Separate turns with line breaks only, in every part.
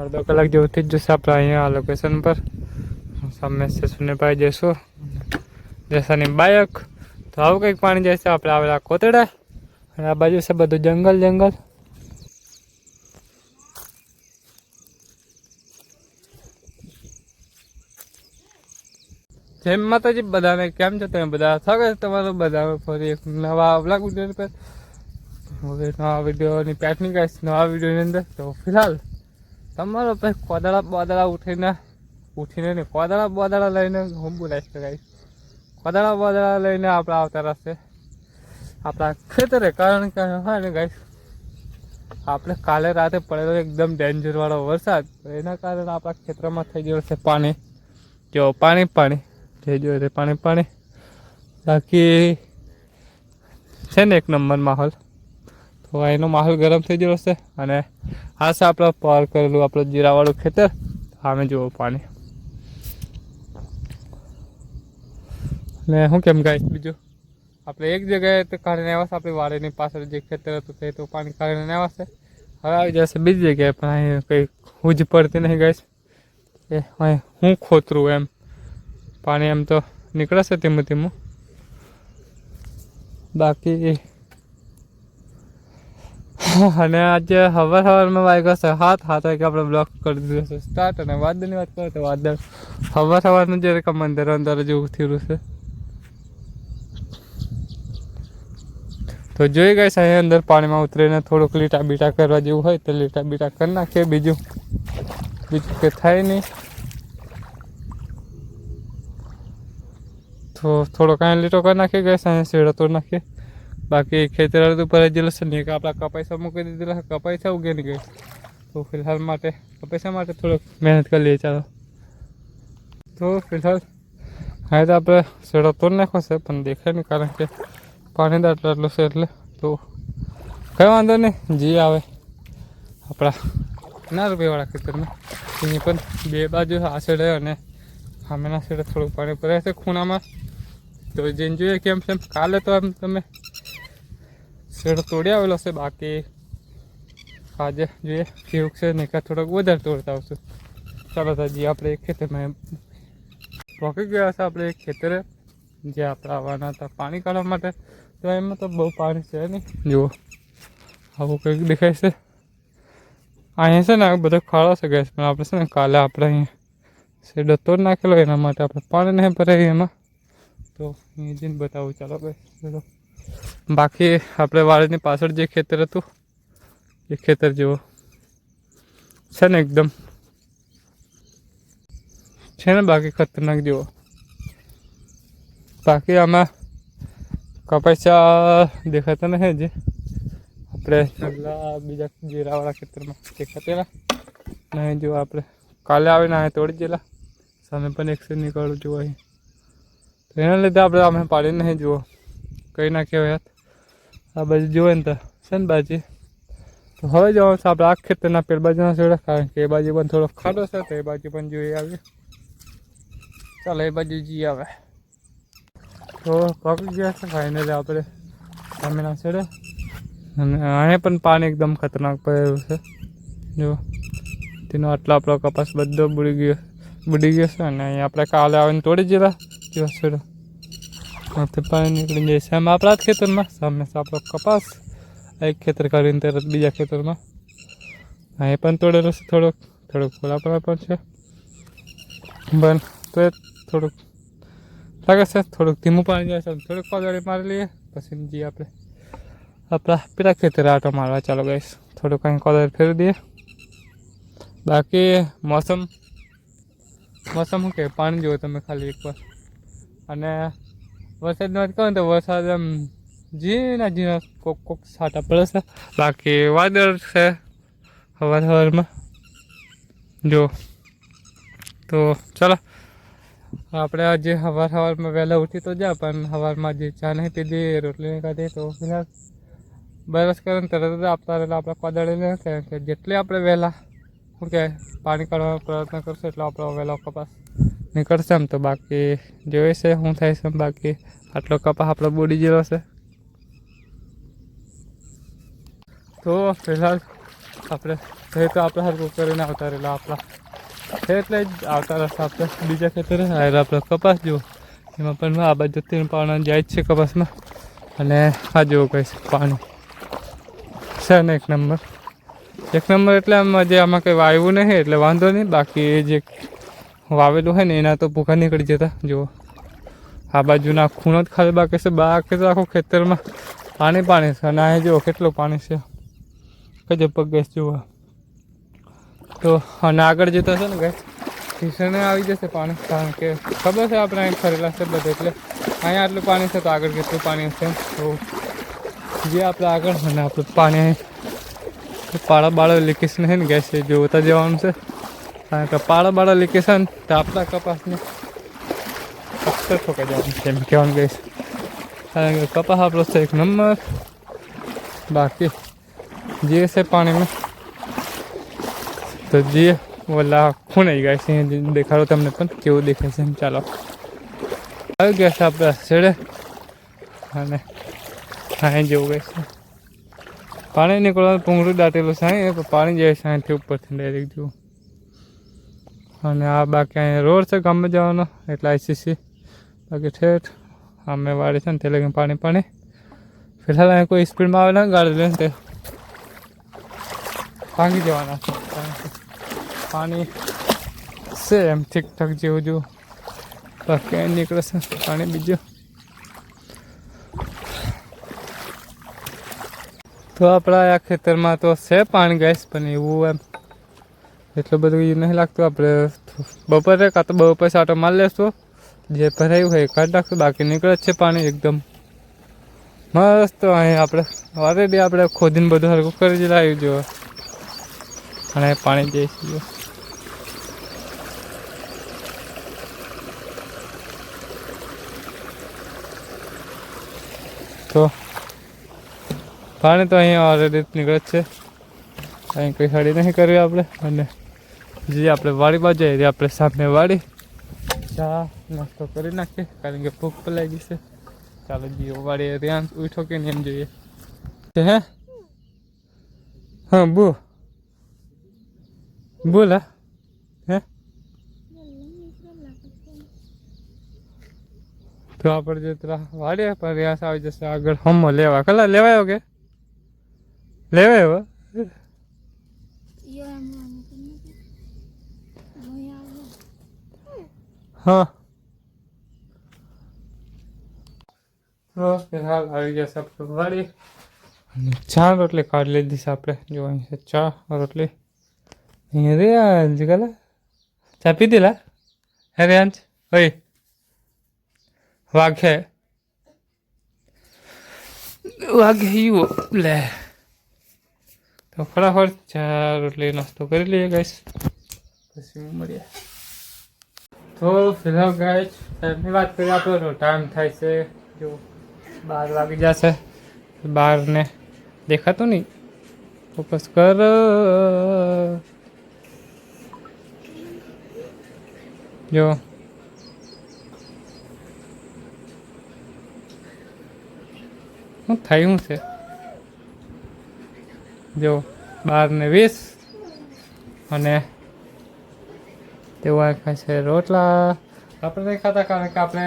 અડધો કલાક જેવું થઈ જ જશે આપણે અહીંયા આ લોકેશન પર. સામે સ્ટેશને પાઈ જઈશું. જસાની બાયક તો આવું કંઈક પાણી જાય છે. આપણે આવેલા કોતડા અને આ બાજુ છે બધું જંગલ. જય માતાજી બધાને, કેમ છો તમે બધા? સ્વાગત તમારું બધા ફરી એક નવા વ્લોગ વિડીયો પર. હવે નવા વિડીયોની પેકિંગ ગાઈસ નવા વિડીયોની અંદર. તો ફિલહાલ તમારો પછી કોદળા ઉઠીને ને કોદળા લઈને હું બોલાવીશ ગાઈસ. કોદળા લઈને આપણે આવતા રહેશે આપણા ખેતરે. કારણ કે હા ને ગાઈસ, આપણે કાલે રાતે પડેલો એકદમ ડેન્જર વાળો વરસાદ, એના કારણે આપણા ખેતરમાં થઈ ગયો છે પાણી. જો પાણી થઈ ગયું છે પાણી. બાકી છે ને એક નંબર માહોલ. તો એનો માહોલ ગરમ થઈ ગયો છે. અને આ છે આપણે પાર કરેલું આપણું જીરાવાળું ખેતર. સામે જુઓ પાણી. ને શું કેમ ગાઈસ, બીજું આપણે એક જગ્યાએ તો કાઢીને આવ્યા છે. આપણી વાડીની પાછળ જે ખેતર હતું તે તો પાણી કાઢીને આવ્યા છે. હવે આવી જશે બીજી જગ્યાએ, પણ અહીં કંઈ હુજ પડતી નહીં ગાઈસ. એ અહીં હું ખોતરું એમ પાણી એમ તો નીકળે છે ધીમું. બાકી અને આજે સવારમાં વાગ્યા છે 7 વાગે આપણે બ્લોક કરી દીધો છે સ્ટાર્ટ. અને વાદળની વાત કરો તો વાદળ સવારનું જે રકમ અંદર જેવું થયું છે. તો જોઈ ગઈ અહીં અંદર પાણીમાં ઉતરીને થોડુંક લીટા બીટા કરવા જેવું હોય તો લીટા બીટા કરી નાખીએ. બીજું કે થાય નહીં. તો થોડો કાંઈ લીટો કરી નાખીએ ગઈ અહીંયા શેડો તોડ નાખીએ. બાકી ખેતર અડધું પર જેલું છે ને કે આપણા કપાસા મૂકી દીધેલા છે. કપાસા ઉગે નહીં ગઈ. તો ફિલહાલ કપાસા માટે થોડોક મહેનત કરી લઈએ ચાલો. તો ફિલહાલ હા તો આપણે શેડો તોડ નાખ્યો છે, પણ દેખાય નહીં કારણ કે પાણી આટલું છે. એટલે તો કંઈ વાંધો નહીં, જી આવે આપણા ના રૂપિયાવાળા ખેતરમાં. એની પણ બે બાજુ આ શેડે અને સામેના શેડે થોડું પાણી ભરાય છે ખૂણામાં. તો જઈને જોઈએ કેમ છે. કાલે તો એમ તમે શેડો તોડી આવેલો છે. બાકી આજે જોઈએ કેવું છે. નહીં કાં થોડોક વધારે તોડતા આવશું. ચાલો તાજી આપણે એક ખેતરમાં પહોંચી ગયા છે. આપણે એક ખેતરે જે આપણે આવવાના હતા પાણી કાઢવા માટે. તો એમાં તો બહુ પાણી છે નહીં. જુઓ આવું કંઈક દેખાય છે. અહીંયા છે ને બધો ખાડો છે ગેસ, પણ આપણે છે ને કાલે આપણે અહીંયા શેડો તોડ નાખેલો, એના માટે આપણે પાણી નહીં ભરાય એમાં. તો અહીંયા જઈને બતાવું ચાલો ભાઈ. બાકી આપણે વાડીની પાછળ જે ખેતર હતું એ ખેતર જેવો છે ને એકદમ છે ને. બાકી ખતરનાક જેવો. બાકી આમાં કપાસા દેખાતા નથી. જે આપણે બીજા જીરાવાળા ખેતરમાં દેખાતેલા નહીં. જો આપણે કાલે આવીને અહીં તોડી ગયેલા. સામે પણ એક સે નીકળવું જુઓ અહીં. તો એના લીધે આપણે અમે પાડી નહીં જુઓ કંઈ ના કહેવાય. આ બાજુ જુઓ ને તો છે ને બાજુ. તો હવે જવાનું છે આપણે આ ખેતરના પેલ બાજુના છેડે, કારણ કે એ બાજુ પણ થોડો ખાડો છે. તો એ બાજુ પણ જોઈ આવીએ. ચાલો એ બાજુ જઈ આવે. તો પકડી ગયા છે ફાઇનલી આપણે સામેના છેડે. અને અહીંયા પણ પાણી એકદમ ખતરનાક પડેલું છે. જો તેનો આટલો આપણો કપાસ બધો બુડી ગયો છે. અને અહીંયા આપણે કાલે આવીને તોડી ગયેલા જો છેડો. ત્યાંથી પાણી નીકળી જાય છે. એમ આપણા જ ખેતરમાં સામે છે આપણો કપાસ. એક ખેતર કરીને તરત બીજા ખેતરમાં અહીં પણ તોડેલો છે. થોડોક ખોલાપણા પણ છે. પણ તો એ થોડુંક લાગે છે થોડુંક ધીમું પાણી જાય છે. થોડુંક કોદાળી મારી લઈએ પછી જઈએ આપણે આપણા પેલા ખેતરે આટો મારવા. ચાલો ગાઈસ થોડુંક અહીં કોદાળી ફેરવી દઈએ. બાકી મોસમ શું કહે, પાણી જુઓ તમે ખાલી એકવાર. અને વરસાદની વાત કહો ને તો વરસાદ એમ ઝીણા કોક છાંટા પડે છે. બાકી વાદળ છે સવારમાં જો. તો ચાલો આપણે આજે સવારમાં વહેલા ઉઠી તો જા, પણ સવારમાં જે ચા નહીં પીધી, રોટલી નહીં ખાધી. તો ફિલહાલ બરસ કરીને તરત જ આપણા કોદાળીને કારણ કે જેટલી આપણે વહેલા શું કહેવાય પાણી કાઢવાનો પ્રયત્ન કરશું એટલે આપણો વહેલો કપાસ નીકળશે એમ. તો બાકી જોઈએ છે શું થાય છે. બાકી આટલો કપાસ આપણો બુડી ગયેલો છે. તો ફિલહાલ આપણે એ તો આપણે હરકું કરીને આવતા રહેલા આપણા એટલે જ આવતા રહેશે આપણે બીજા ખેતરે આપણે કપાસ જુઓ એમાં પણ આ બાજુ 3 પાણા જાય જ છે કપાસમાં અને આ જુઓ કહીશ પાણી છે ને એક નંબર એટલે આમાં જે આમાં કંઈ વાવ્યું નહીં એટલે વાંધો નહીં બાકી જે વાવેલું હોય ને એના તો ભૂખા નીકળી જતા જુઓ આ બાજુના ખૂણો જ ખાલી બાકી તો આખું ખેતરમાં પાણી છે અને આ જુઓ કેટલું પાણી છે ગજબ પગ જુઓ તો અને આગળ જતા છે ને ગાય કિશને આવી જશે પાણી કારણ કે ખબર છે આપણે અહીં ફરેલા છે બધે એટલે અહીંયા આટલું પાણી છે તો આગળ કેટલું પાણી હશે તો જે આપણે આગળ અને આપણું પાણી અહીં પાળા લીકેજ નહીં ને ગેસ જોતા જવાનું છે કારણ કે પાળા લીકેજ છે ને તો આપણા કપાસને અક્ષર ઠોકાઈ જવાનું છે એમ કહેવાનું ગઈશ કારણ કે કપાસ આપણો છે 1 નંબર બાકી જે છે પાણીમાં તો જે ઓલા ખૂણાઈ ગયા છે દેખાડો તમને પણ કેવું દેખાય છે એમ ચાલો આવી ગયા છે આપણે છેડે અને અહીં જેવું ગઈ છે પાણી નીકળવાનું પૂંગળું દાટેલું છે અહીં પાણી જાય છે અહીંથી ઉપરથી ડાયરેક્ટ જુઓ અને આ બાકી અહીંયા રોડ છે ગામમાં જવાનો એટલે આઈસીસી બાકી ઠેઠ અમે વાડી છે ને તે લગીને પાણી ફિલહાલ અહીં કોઈ સ્પીડમાં આવે ને ગાડી લઈને તે ભાંગી જવાના છે કારણ કે પાણી છે એમ ઠીકઠાક જેવું જુઓ બાકી અહીં નીકળે છે પાણી બીજું તો આપણા આ ખેતરમાં તો છે પાણી ગેસ પણ એવું એમ એટલું બધું નહીં લાગતું આપણે બપોરે કાં તો બપોર સાટો મારી લેશું જે ભરાયું હોય કાઢી નાખશું બાકી નીકળે જ છે પાણી એકદમ મસ્ત અહીં આપણે ઓલરેડી આપણે ખોદીને બધું હરકું કરી જ લાવ્યું જો અને પાણી જઈશું તો પાણી તો અહીંયા ઓલરેડી નીકળે જ છે અહીં કંઈ હળી નહીં કરવી આપણે અને જે આપણે વાડી બાજુ જઈએ આપણે સામે વાડી ચા નાસ્તો કરી નાખીએ કારણ કે ભૂખ પણ લાગી છે ચાલો જીઓ વાડી ત્યાં ઉઠો કે નહીં એમ જોઈએ હે હા બોલ હે તો આપણે જે વાડીએ પણ ત્યાં આવી જશે આગળ હમો લેવા કલા લેવાયો કે લેવાયો હા તો ફિલહાલ આવી જશે આપણે વાડી અને ચા રોટલી કાઢી લીધી છે આપણે જો અહીં છે ચા રોટલી અહીંયા રેયાંજ કલા ચા પીધેલા હે રેયાંજ ઓય વાઘે યુ લે તો ફટાફટ ચા રોટલી નાસ્તો કરી લઈએ ગાઈસ પછી મળીએ તો ફિલહાલ ગાઈસ ટાઈમની વાત કરીએ આપણો ટાઈમ થાય છે જો 12 વાગી જશે 12 ને દેખાતું નહીં ફોકસ કર જો શું થયું છે જો 12:20 અને તેઓ ખાય છે રોટલા આપણે નહીં ખાતા કારણ કે આપણે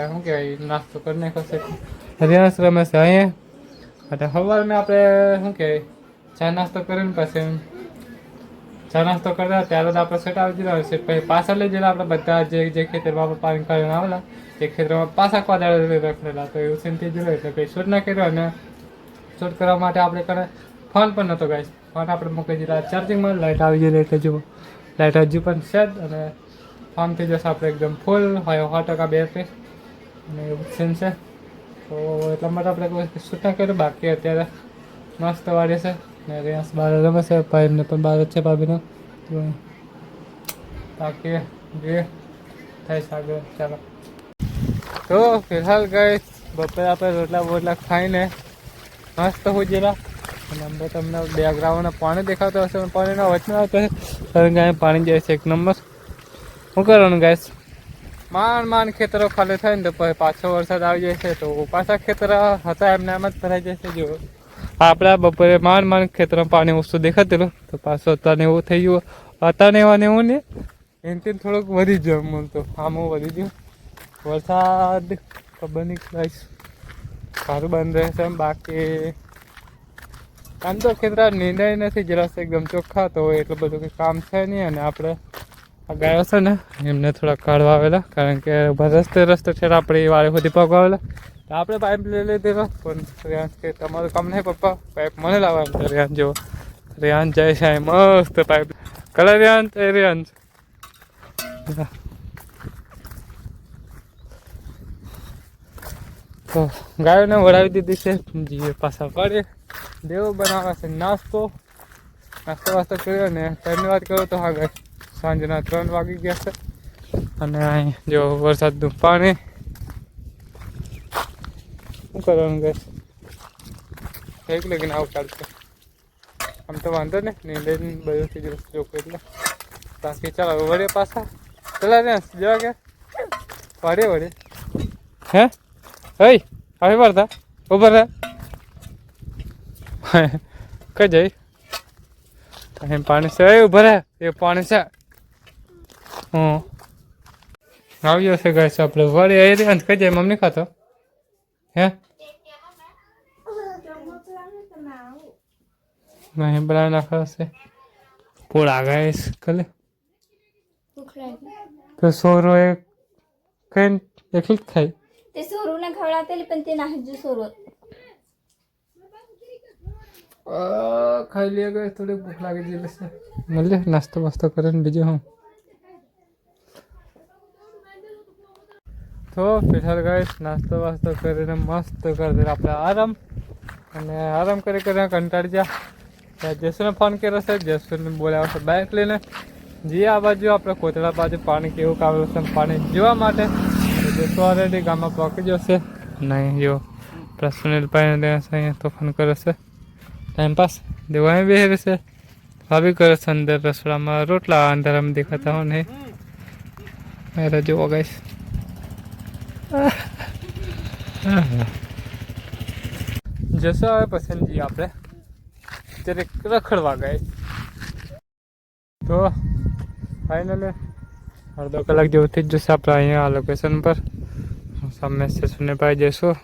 શું કહેવાય નાસ્તો કરી નાખ્યો છે હરિયાણા રમે છે અહીંયા એટલે સવારમાં આપણે શું કહેવાય ચા નાસ્તો કરીને પછી ચા નાસ્તો કરતા ત્યારે તો આપણે સેટ આવી દીધા સેટ પછી પાછા લઈ જઈને આપણે બધા જે ખેતરમાં આપણે પાણી કાઢીને આવેલા એ ખેતરમાં પાછા કોદાળે રખડેલા તો એવું સીનથી જોયું એટલે કંઈ શૂટ ના કર્યો અને શૂટ કરવા માટે આપણે કરે ફોન પણ નહોતો ગાઈસ ફોન આપણે મૂકી દીધા ચાર્જિંગમાં લાઇટ આવી ગયેલી એટલે જુઓ લાઇટ હજુ પણ છે જ અને ફોન થઈ જશે આપણે એકદમ ફૂલ હોય 100% બેટરી અને એવું સીન છે તો એટલા માટે આપણે કોઈ શૂટ ના કર્યું બાકી અત્યારે મસ્ત વાડી છે ને રેસ બહાર રમે છે ભાઈને પણ બહાર જ છે ભાભીનો બાકી જે થાય છે આગળ ચાલો તો ફિલહાલ ગાઈસ બપોરે આપણે રોટલા બોટલા ખાઈને મસ્ત હોય જેલા અને અંદર તમને બેકગ્રાઉન્ડમાં પાણી દેખાતો હશે પણ પાણીનો અવાજ ન આવતો હશે કારણ કે અહીંયા પાણી જાય છે 1 નંબર શું કરવાનું ગાઈસ માંડ ખેતરો ખાલી થાય ને તો પછી પાછો વરસાદ આવી જાય છે તો પાછા ખેતરો હતા એમને એમ જ ભરાઈ જાય છે જો આપણા બપોરે માંડ ખેતરમાં પાણી ઓછું દેખાતું તો પાછું અત્યારે એવું થઈ ગયું. અત્યારે એવા ને એવું ને એનથી થોડુંક વધી ગયું એમ તો આમ વધી ગયું. વરસાદ ખબર નહીં ગાઈસ સારું બંધ રહેશે એમ. બાકી આમ તો ખેતરા નીંદાય નથી, જરાશે એકદમ ચોખ્ખા તો હોય એટલું બધું કંઈ કામ છે નહીં. અને આપણે આ ગાયો છે ને એમને થોડા કાઢવા આવેલા, કારણ કે રસ્તે છે આપણે એ વાળે સુધી પગવા આવેલા. તો આપણે પાઇપ લઈ લીધેલો, પણ રેહાન કે તમારું કામ નહીં પપ્પા, પાઇપ મને લાવવા એમ. તો રેહાન જેવો રેહાન જાય છે મસ્ત પાઇપ કલર રેહાન રેહાન તો ગાયોને વળાવી દીધી છે. જીવે પાછા પડે દેવો બનાવવા છે નાસ્તો વાસ્તો કર્યો ને ટાઈમની વાત કરો તો હા ગાય સાંજના 3 વાગી ગયા છે. અને અહીં જો વરસાદનું પાણી શું કરવાનું ગાય એક લગીને આવું ચાલશે. આમ તો વાંધો ને લઈને બધુંથી જ ચોખ્ખું એટલે બાકી ચાલો વળે પાછા પેલા ને જવા કે વળે હે હઈ આવી પડતા ઉભર રહે કઈ જઈ અહીં પાણી છે ઉભર રહે એ પાણી છે. આવ્યો છે ગાય છે આપણે વળે આવી અંત કઈ જાય મમ્મી ખાતો હે નહીં બનાવી નાખવા છે પોળા ગાય કલે તો સોરો એક કઈ એકલું જ ખાય
તે સોરૂને ખવડાવતેલી પણ તે નાહી જો સોરો
ખાઈ લે ગઈ થોડી ભૂખ લાગી ગયેલી છે. મળે નાસ્તો વાસ્તો કરે ને બીજું હું તો ફિલહાલ ગાઈસ નાસ્તો વાસ્તો કરીને મસ્ત કરી દે આપણે આરામ. અને આરામ કરી કંટાળી જા જસુને ફોન કર્યો છે. જસુને બોલાવ્યો છે બાઇક લઈને જે આ બાજુ આપણે કોતરા બાજુ પાણી કેવું આવેલું છે પાણી જોવા માટે. જસો ઓલરેડી ગામમાં પહોંચી જશે નહીં જો સુનિલભાઈ અહીંયા તોફાન કરે છે ટાઈમપાસ દેવાય બેસે છે. ભાભી કરે છે અંદર રસોડામાં રોટલા અંધારામાં દેખાતા હો નહીં અરે જુઓ ગાઈસ જશો આવે પસંદગી આપણે અત્યારે રખડવા ગઈ. તો ફાઇનલી અડધો કલાક જેવું થઈ જ જશે આપણે અહીંયા આ લોકેશન પર. સામે છે ભાઈ જઈશું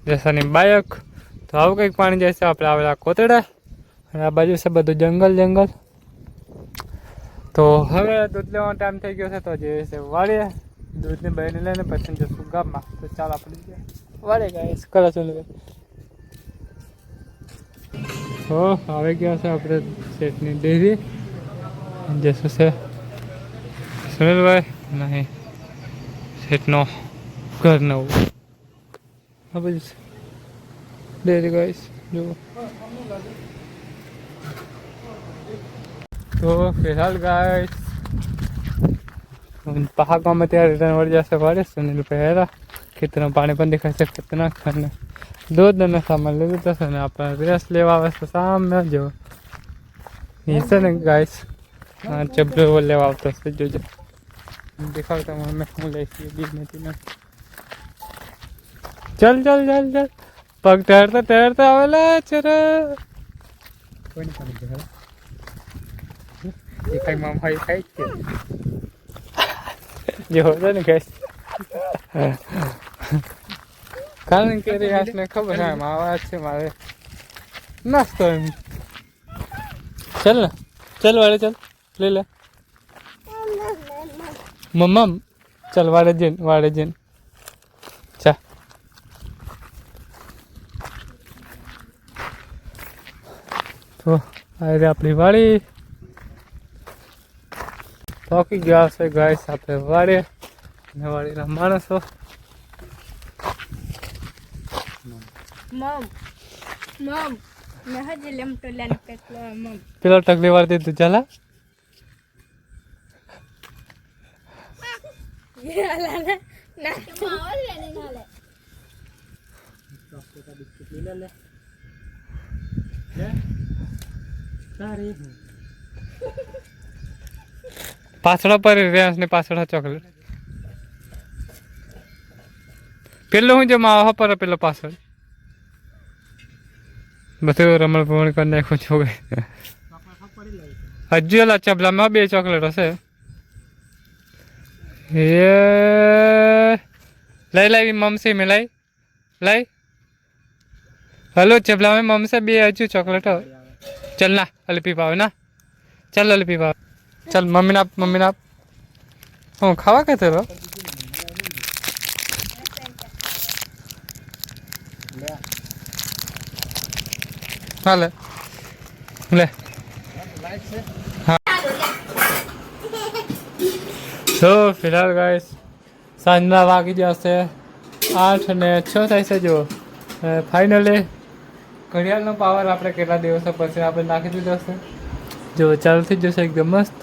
જસાની બાયક. તો આવું કંઈક પાણી જાય છે આપણે આવેલા કોતડા અને આ બાજુ છે બધું જંગલ. તો હવે દૂધ લેવાનો ટાઈમ થઈ ગયો છે તો જે છે વાળીએ દૂધની બહેને લઈને પછી જશું ગામમાં. તો ચાલ આપણે વાળે ગાય કરો છો તો આવી ગયા છે આપણે શેઠની ડેરી જશું છે સુનિલભાઈ નહીં શેઠનો ઘર નવું આ બધું છે ડેરી ગાઈસ જુઓ. તો ફિલહાલ ગાઈસ પહાડમાં ત્યાં રિટર્ન વળી જશે વાળે સુનિલભાઈ હેરા ખેતરમાં પાણી પણ દેખાય છે ખતરનાક. અને દૂધ અને સામાન લઈ લીધો છે ને આપણે રેસ લેવા આવે છે સામે જો એ છે ને ગાઈસ હા ચબલો લેવા આવતો છે જોજો દેખાડતા મેં હું લઈશ બીજ નથી ને ચાલ પગ તૈરતા આવેલા ચરા કોઈ નહીં એ કઈ મામા ખાઈ જ છે જે હોતો ને ગાઈસ કારણ કે રિયાસને ખબર છે આવા છે મારે નાસ્તો એમ. ચાલ ને ચાલ વાળે ચાલ લઈ લે મમ્મા ચાલ વાળે જઈને ચા. તો આ રે આપણી વાડી થોકી ગયા છે ગાઈસ આપણે વાડે અને વાડીના માણસો
મમ મેં હજી લેમટો લેને પેટલો મમ
પેલો ટકલી વાર દીધું ચાલા
યાલા ના માવલ લેને નાલે
પાછળ પર રેન્સ ને પાછળ ચોકલેટ પેલો હું જે માવા પર પેલો પાછળ બધું રમણ ભમણ કરી નાખ્યું છું હજુ ઓલા ચબલામાં 2 ચોકલેટ હશે એ લઈ લાવી મમસી મેં લઈ હલો ચબલા में मम्मी 2 हजू चॉकलेट चल ना अली पावे ना चल अली पावे चल मम्मी ना હું ખાવા કે તેરો હાલે લે તો ફિલહાલ ગાઈસ સાંજના વાગી જશે 8 ને 6 થાય છે જો ફાઇનલી ઘડિયાળનો પાવર આપણે કેટલા દિવસો પછી આપણે નાખી દીધો છે જો ચાલુ થઈ જશે એકદમ મસ્ત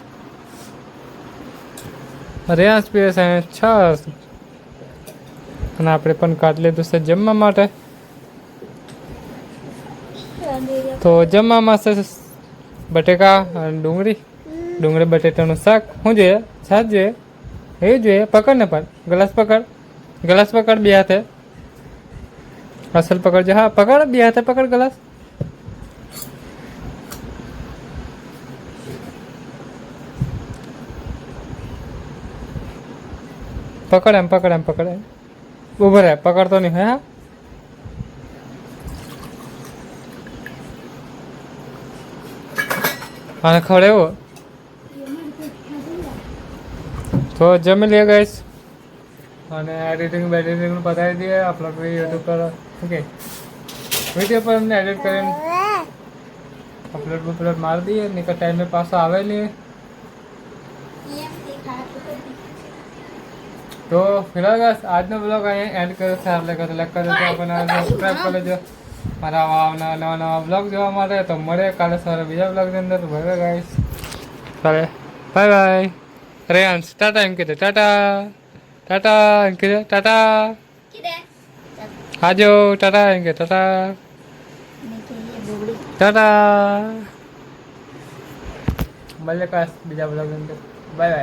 રેન્સ પીએ છે 6 અને આપણે પણ કાઢી લીધું છે જમવા માટે તો જમવામાં છે બટેકા અને ડુંગળી બટેટાનું શાક શું જોઈએ છાશ જોઈએ એવું જોઈએ પકડ ને પણ ગ્લાસ પકડ 2 હાથે અસલ પકડજો હા પકડ 2 હાથે પકડ ગ્લાસ પકડ એમ ઊભો રહે પકડતો નહીં હા અને ખવડાવો તો જમી લે ગાઈસ અને એડિટિંગ બતાવી દઈએ અપલોડ કરી યુટ્યુબ પર ઓકે વિડીયો પર અમને એડિટ કરીને અપલોડ મારી દઈએ નહીં તો ટાઈમે પાછો આવે નહીં તો ફિલહાલ ગાઈસ આજનો બ્લોગ અહીંયા એન્ડ કર્યો છે આપણે આપણને સબસ્ક્રાઈબ કરી લેજો મારા નવા બ્લોગ જોવા માટે તો મળે કાલે સવારે બીજા બ્લોગની અંદર બાય ગાઈસ ચાલે બાય રેન્સ ટાટા એમ કીધે ટાટા એમ કીધે ટાટા આજો ટાટા એમ કે ટાટા મળે કાલે બીજા બ્લોગની અંદર બાય